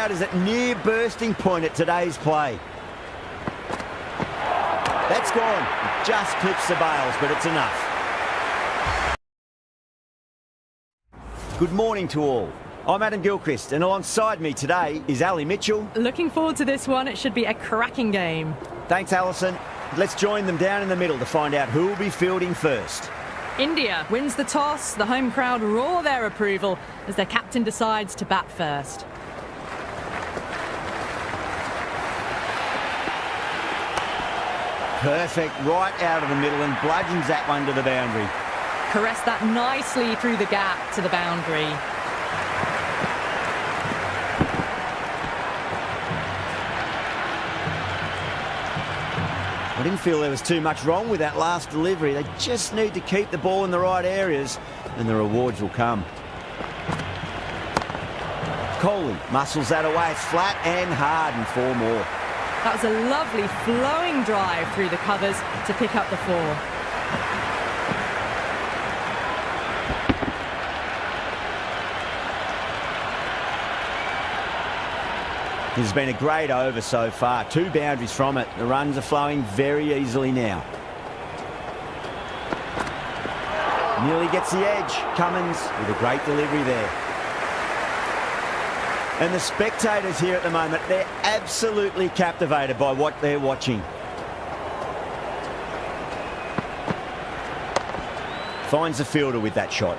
side is at near bursting point at today's play. That's gone. It just clips the bails, but it's enough. Good morning to all. I'm Adam Gilchrist, and alongside me today is Ali Mitchell. Looking forward to this one. It should be a cracking game. Thanks, Alison. Let's join them down in the middle to find out who will be fielding first. India wins the toss. The home crowd roar their approval as their captain decides to bat first. Perfect, right out of the middle and bludgeons that one to the boundary. Caress that nicely through the gap to the boundary. I didn't feel there was too much wrong with that last delivery. They just need to keep the ball in the right areas and the rewards will come. Kohli muscles that away. It's flat and hard and 4 more. That was a lovely flowing drive through the covers to pick up the 4. This has been a great over so far. 2 boundaries from it. The runs are flowing very easily now. Nearly gets the edge. Cummins with a great delivery there. And the spectators here at the moment, they're absolutely captivated by what they're watching. Finds the fielder with that shot.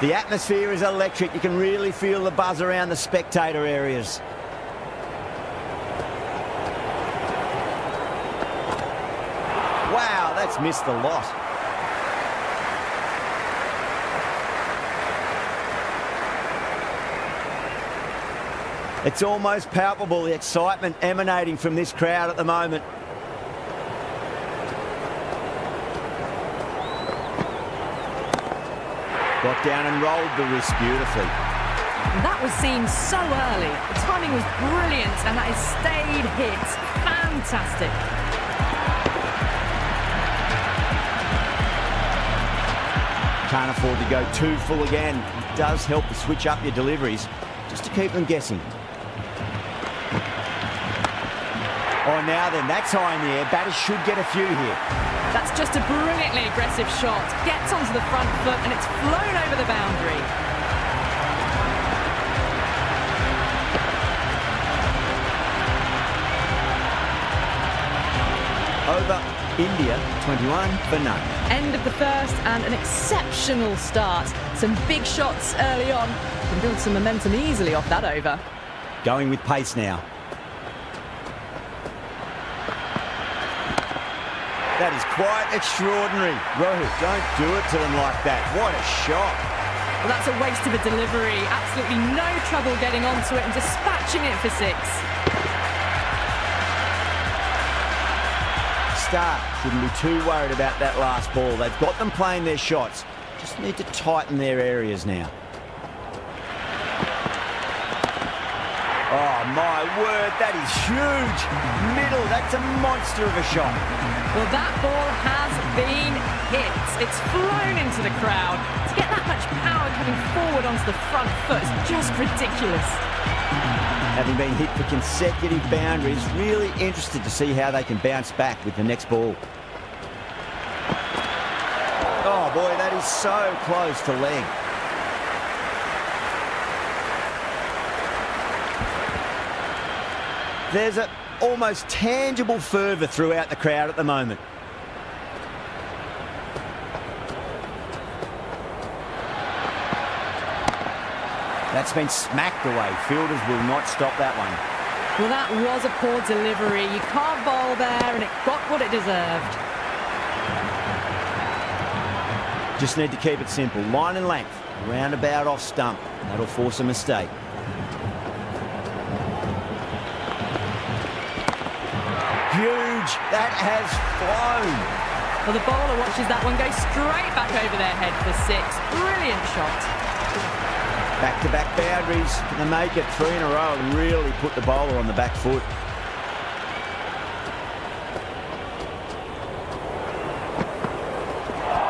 The atmosphere is electric. You can really feel the buzz around the spectator areas. Wow, that's missed a lot. It's almost palpable, the excitement emanating from this crowd at the moment. Got down and rolled the wrist beautifully. That was seen so early. The timing was brilliant and that is stayed hit. Fantastic. Can't afford to go too full again. It does help to switch up your deliveries just to keep them guessing. Oh, now then, that's high in the air. Batters should get a few here. That's just a brilliantly aggressive shot. Gets onto the front foot and it's flown over the boundary. Over. India, 21 for none. End of the first and an exceptional start. Some big shots early on. Can build some momentum easily off that over. Going with pace now. That is quite extraordinary. Rohit, don't do it to them like that. What a shot. Well, that's a waste of a delivery. Absolutely no trouble getting onto it and dispatching it for 6. Stark shouldn't be too worried about that last ball. They've got them playing their shots. Just need to tighten their areas now. Oh, my word, that is huge. Middle, that's a monster of a shot. Well, that ball has been hit. It's flown into the crowd. To get that much power coming forward onto the front foot is just ridiculous. Having been hit for consecutive boundaries, really interested to see how they can bounce back with the next ball. Oh, boy, that is so close to leg. There's an almost tangible fervour throughout the crowd at the moment. That's been smacked away. Fielders will not stop that one. Well, that was a poor delivery. You can't bowl there, and it got what it deserved. Just need to keep it simple. Line and length. Roundabout off stump. That'll force a mistake. Huge. That has flown. Well, the bowler watches that one go straight back over their head for 6. Brilliant shot. Back-to-back boundaries. They make it 3 in a row and really put the bowler on the back foot.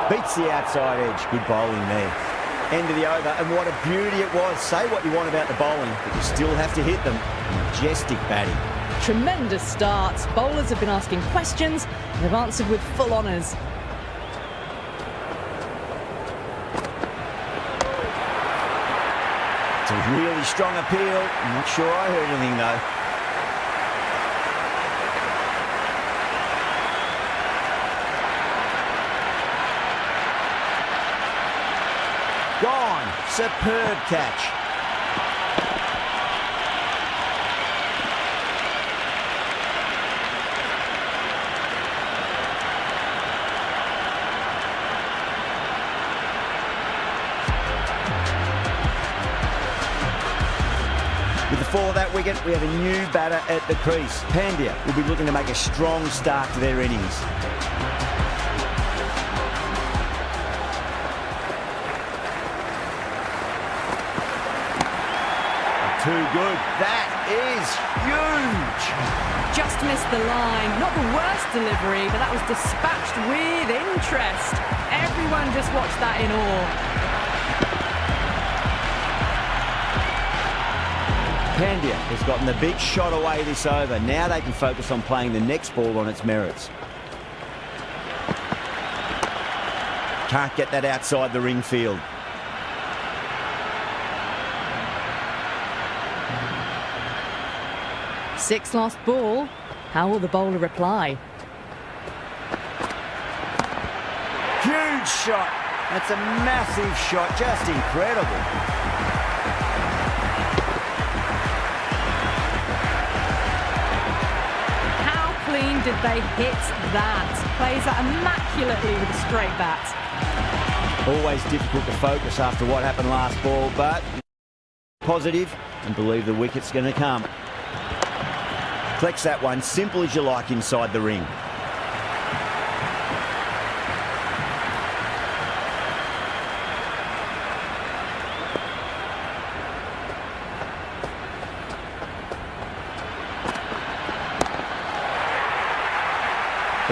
Beats the outside edge. Good bowling there. End of the over, and what a beauty it was. Say what you want about the bowling, but you still have to hit them. Majestic batting. Tremendous starts. Bowlers have been asking questions and have answered with full honours. It's a really strong appeal. I'm not sure I heard anything though. Gone. Superb catch. With the fall of that wicket, we have a new batter at the crease. Pandya will be looking to make a strong start to their innings. Too good. That is huge. Just missed the line. Not the worst delivery, but that was dispatched with interest. Everyone just watched that in awe. Pandya has gotten the big shot away this over. Now they can focus on playing the next ball on its merits. Can't get that outside the ring field. Sixth last ball. How will the bowler reply? Huge shot. That's a massive shot. Just incredible. How clean did they hit that? Plays that immaculately with a straight bat. Always difficult to focus after what happened last ball, but positive and believe the wicket's going to come. Collects that one, simple as you like, inside the ring.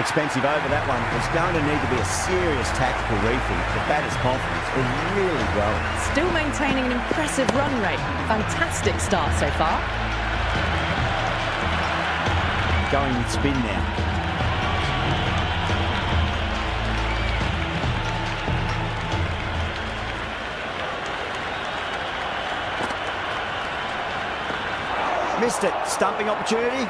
Expensive over that one. There's going to need to be a serious tactical rethink. The batter's confidence is really growing. Still maintaining an impressive run rate. Fantastic start so far. Going with spin now. Missed it. Stumping opportunity.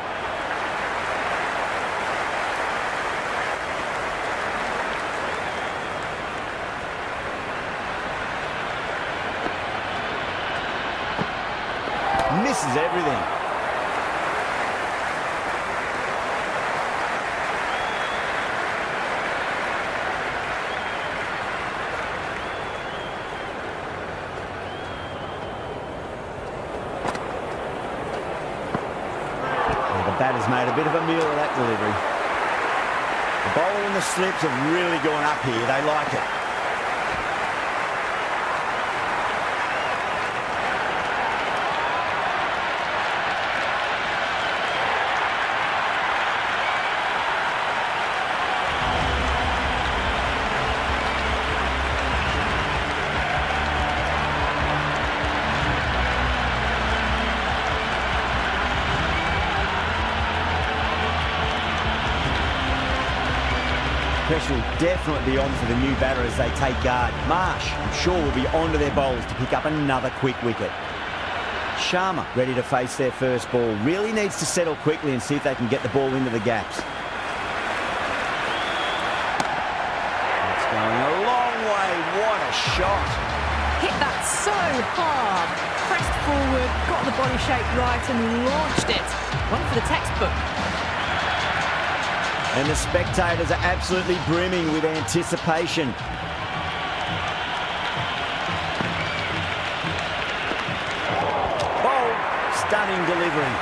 Misses everything. Batter's made a bit of a meal of that delivery. The bowler and the slips have really gone up here. They like it. Pressure will definitely be on for the new batter as they take guard. Marsh, I'm sure, will be on to their bowlers to pick up another quick wicket. Sharma ready to face their first ball. Really needs to settle quickly and see if they can get the ball into the gaps. It's going a long way. What a shot. Hit that so hard. Pressed forward, got the body shape right and launched it. One for the textbook. And the spectators are absolutely brimming with anticipation. Bold, stunning delivery.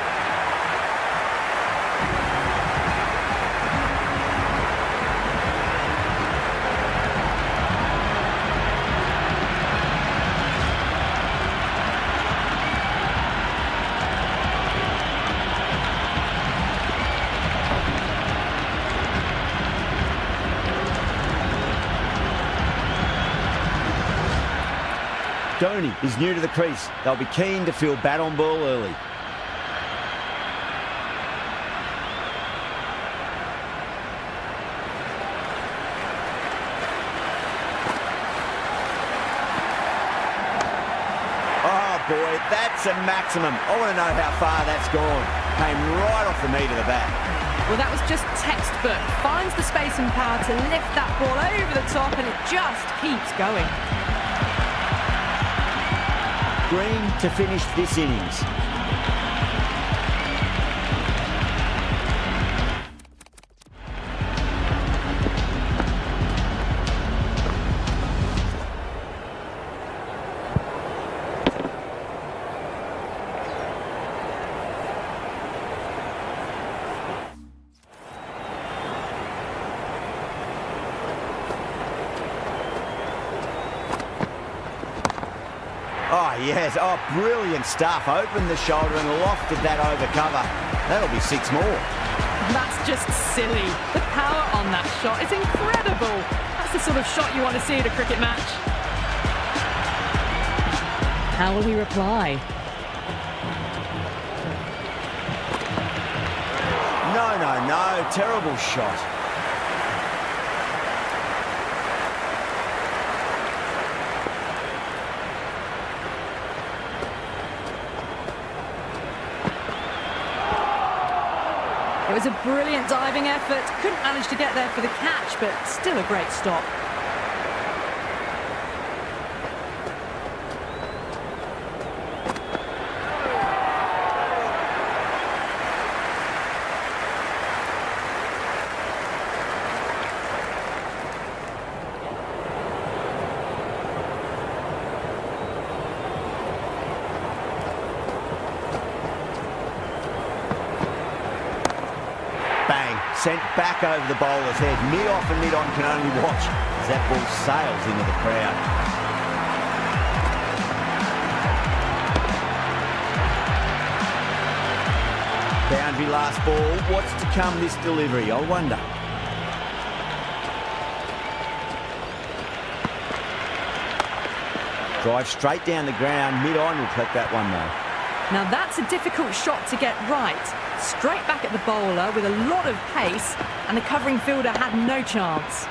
Dhoni is new to the crease. They'll be keen to feel bat on ball early. Oh boy, that's a maximum. I want to know how far that's gone. Came right off the meat of the bat. Well, that was just textbook. Finds the space and power to lift that ball over the top, and it just keeps going. Green to finish this innings. Oh, yes. Oh, brilliant stuff. Opened the shoulder and lofted that over cover. That'll be 6 more. That's just silly. The power on that shot is incredible. That's the sort of shot you want to see at a cricket match. How will he reply? No. Terrible shot. It was a brilliant diving effort. Couldn't manage to get there for the catch, but still a great stop. Bang. Sent back over the bowler's head. Mid-off and mid-on can only watch as that ball sails into the crowd. Boundary last ball. What's to come this delivery? I wonder. Drive straight down the ground. Mid-on will collect that one though. Now that's a difficult shot to get right. Straight back at the bowler with a lot of pace, and the covering fielder had no chance.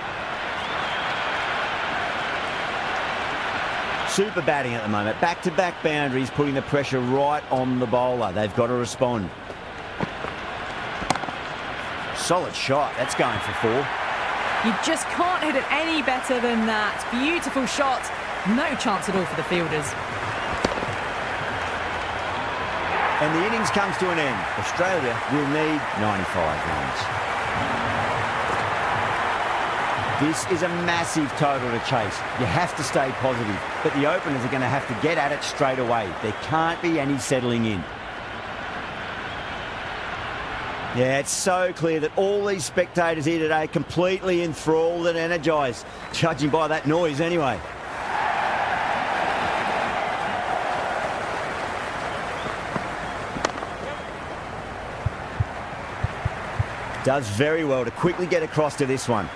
Super batting at the moment. Back-to-back boundaries, putting the pressure right on the bowler. They've got to respond. Solid shot. That's going for 4. You just can't hit it any better than that. Beautiful shot. No chance at all for the fielders. And the innings comes to an end. Australia will need 95 runs. This is a massive total to chase. You have to stay positive, but the openers are going to have to get at it straight away. There can't be any settling in. Yeah, it's so clear that all these spectators here today are completely enthralled and energised, judging by that noise anyway. Does very well to quickly get across to this one.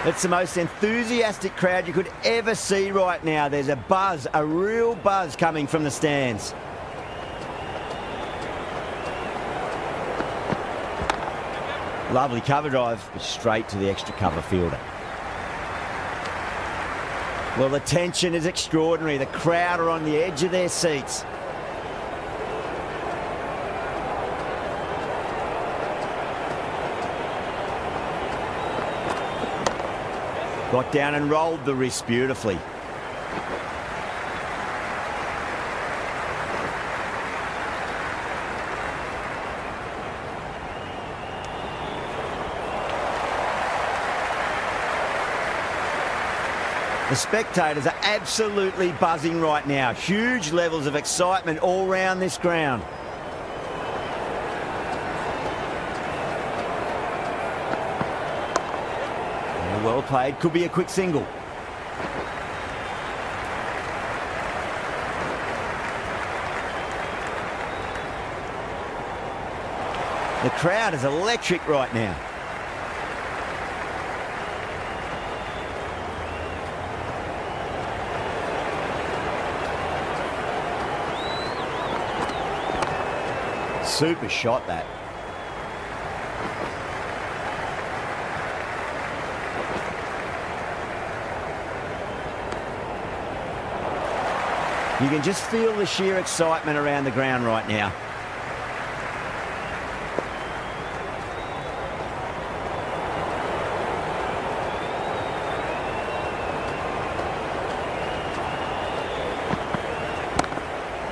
It's the most enthusiastic crowd you could ever see right now. There's a buzz, a real buzz coming from the stands. Lovely cover drive, but straight to the extra cover fielder. Well, the tension is extraordinary. The crowd are on the edge of their seats. Got down and rolled the wrist beautifully. The spectators are absolutely buzzing right now. Huge levels of excitement all round this ground. Well played. Could be a quick single. The crowd is electric right now. Super shot, that. You can just feel the sheer excitement around the ground right now.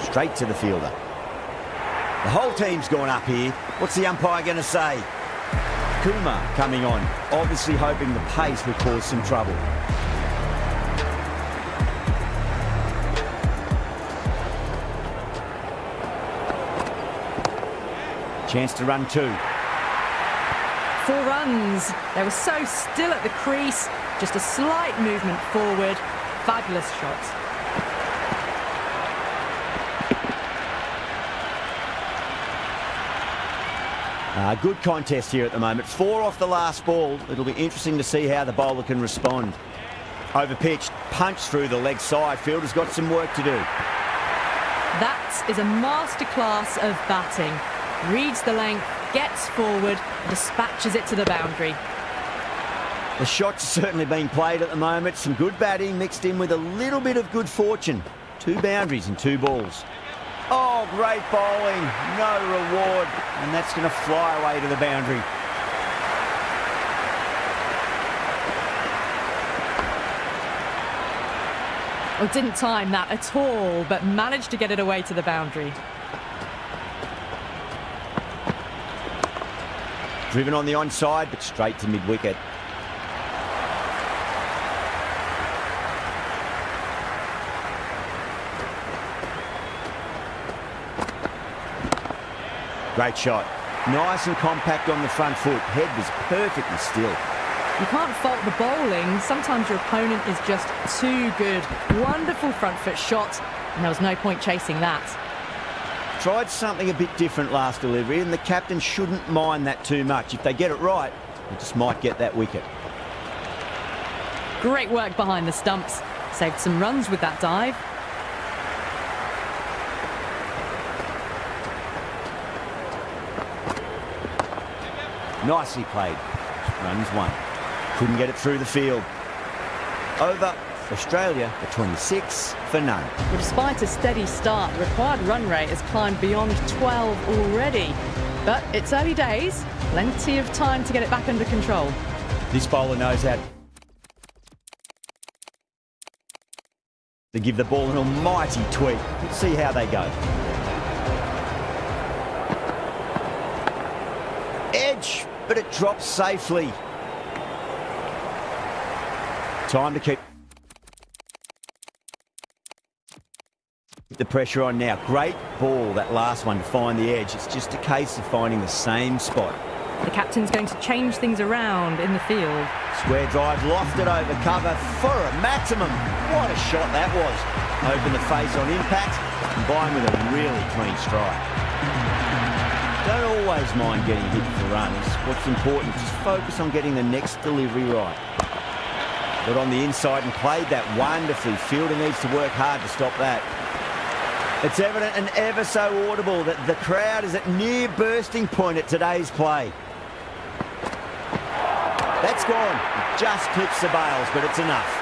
Straight to the fielder. The whole team's gone up here. What's the umpire going to say? Kumar coming on, obviously hoping the pace will cause some trouble. Chance to run 2. 4 runs. They were so still at the crease. Just a slight movement forward. Fabulous shot. Good contest here at the moment. 4 off the last ball. It'll be interesting to see how the bowler can respond. Overpitched, punched through the leg side. Fielder's got some work to do. That is a masterclass of batting. Reads the length, gets forward, dispatches it to the boundary. The shot's certainly being played at the moment. Some good batting mixed in with a little bit of good fortune. 2 boundaries and 2 balls. Oh, great bowling. No reward. And that's going to fly away to the boundary. Well, didn't time that at all, but managed to get it away to the boundary. Driven on the onside, but straight to mid-wicket. Great shot. Nice and compact on the front foot. Head was perfectly still. You can't fault the bowling. Sometimes your opponent is just too good. Wonderful front foot shot, and there was no point chasing that. Tried something a bit different last delivery, and the captain shouldn't mind that too much. If they get it right, they just might get that wicket. Great work behind the stumps. Saved some runs with that dive. Nicely played. Runs 1. Couldn't get it through the field. Over. Australia for 26 for none. Well, despite a steady start, the required run rate has climbed beyond 12 already. But it's early days. Plenty of time to get it back under control. This bowler knows how to give the ball an almighty tweak. Let's see how they go. Edge, but it drops safely. Time to keep the pressure on now. Great ball, that last one, to find the edge. It's just a case of finding the same spot. The captain's going to change things around in the field. Square drive lofted over cover for a maximum. What a shot that was. Open the face on impact, combined with a really clean strike. Don't always mind getting hit for runs. What's important, just focus on getting the next delivery right. Got on the inside and played that wonderfully. Fielder needs to work hard to stop that. It's evident and ever so audible that the crowd is at near bursting point at today's play. That's gone. It just clips the bails, but it's enough.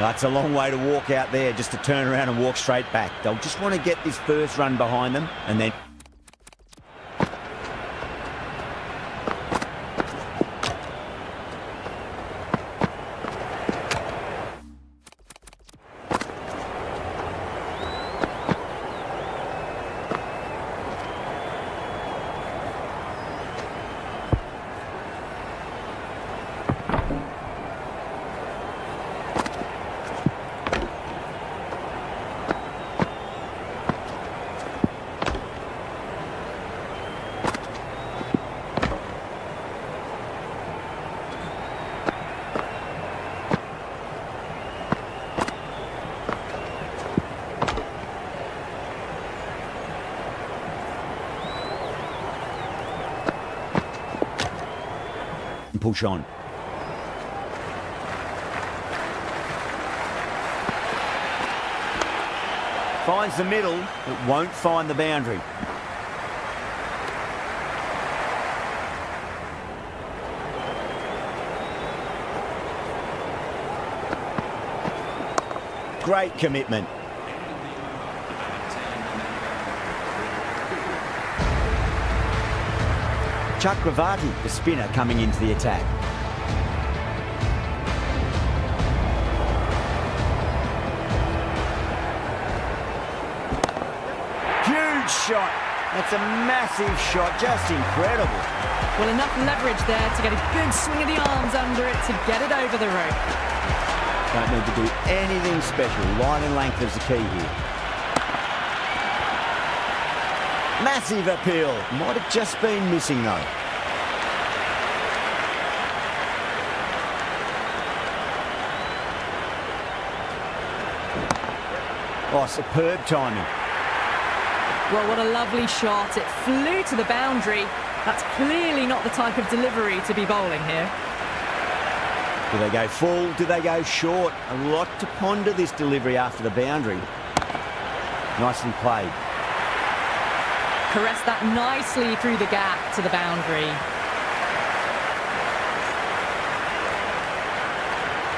That's a long way to walk out there, just to turn around and walk straight back. They'll just want to get this first run behind them and then... and push on. Finds the middle, but won't find the boundary. Great commitment. Chakravarti, the spinner, coming into the attack. Huge shot. That's a massive shot, just incredible. Well, enough leverage there to get a good swing of the arms under it to get it over the rope. Don't need to do anything special. Line and length is the key here. Massive appeal. Might have just been missing though. Oh, superb timing. Well, what a lovely shot. It flew to the boundary. That's clearly not the type of delivery to be bowling here. Do they go full? Do they go short? A lot to ponder this delivery after the boundary. Nicely played. Caressed that nicely through the gap to the boundary.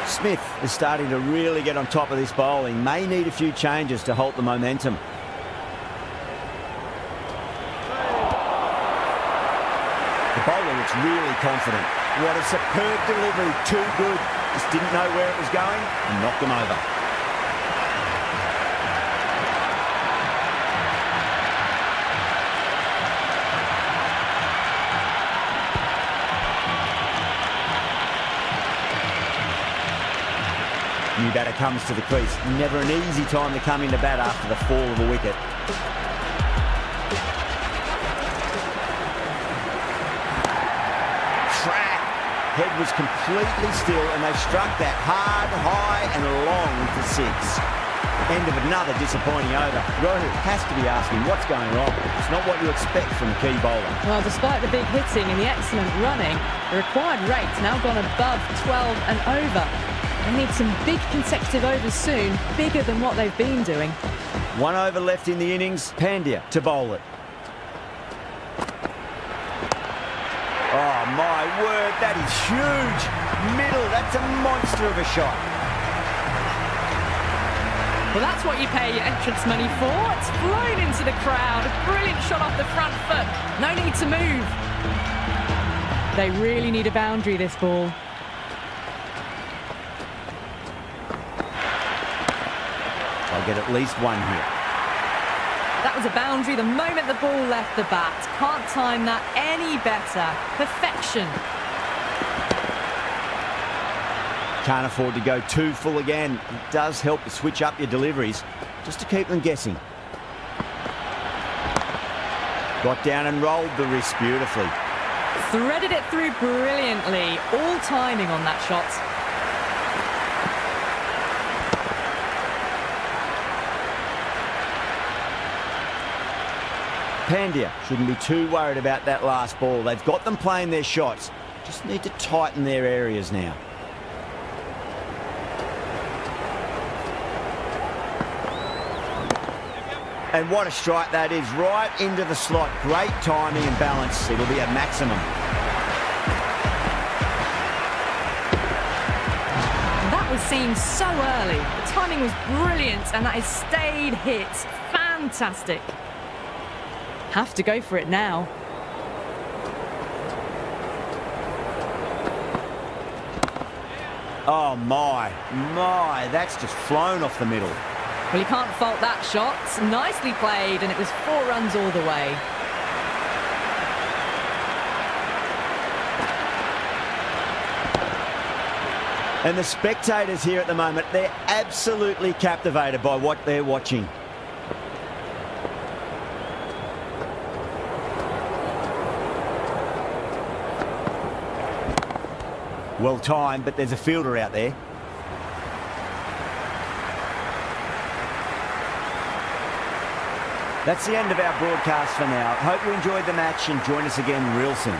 Smith is starting to really get on top of this bowling. May need a few changes to halt the momentum. The bowler looks really confident. What a superb delivery, too good. Just didn't know where it was going and knocked them over. New batter comes to the crease. Never an easy time to come into bat after the fall of a wicket. Track. Head was completely still and they struck that hard, high and long for six. End of another disappointing over. Rohu has to be asking what's going wrong. It's not what you expect from a key bowler. Well, despite the big hitting and the excellent running, the required rate's now gone above 12 and over. They need some big consecutive overs soon, bigger than what they've been doing. 1 over left in the innings. Pandya to bowl it. Oh, my word, that is huge. Middle, that's a monster of a shot. Well, that's what you pay your entrance money for. It's flown into the crowd. A brilliant shot off the front foot. No need to move. They really need a boundary, this ball. I'll get at least one here. That was a boundary the moment the ball left the bat. Can't time that any better. Perfection. Can't afford to go too full again. It does help to switch up your deliveries, just to keep them guessing. Got down and rolled the wrist beautifully. Threaded it through brilliantly. All timing on that shot. Pandya shouldn't be too worried about that last ball. They've got them playing their shots. Just need to tighten their areas now. And what a strike that is, right into the slot. Great timing and balance. It'll be a maximum. That was seen so early. The timing was brilliant and that has stayed hit. Fantastic. Have to go for it now. Oh my, that's just flown off the middle. Well, you can't fault that shot. Nicely played, and it was 4 runs all the way. And the spectators here at the moment, they're absolutely captivated by what they're watching. Well timed, but there's a fielder out there. That's the end of our broadcast for now. Hope you enjoyed the match and join us again real soon.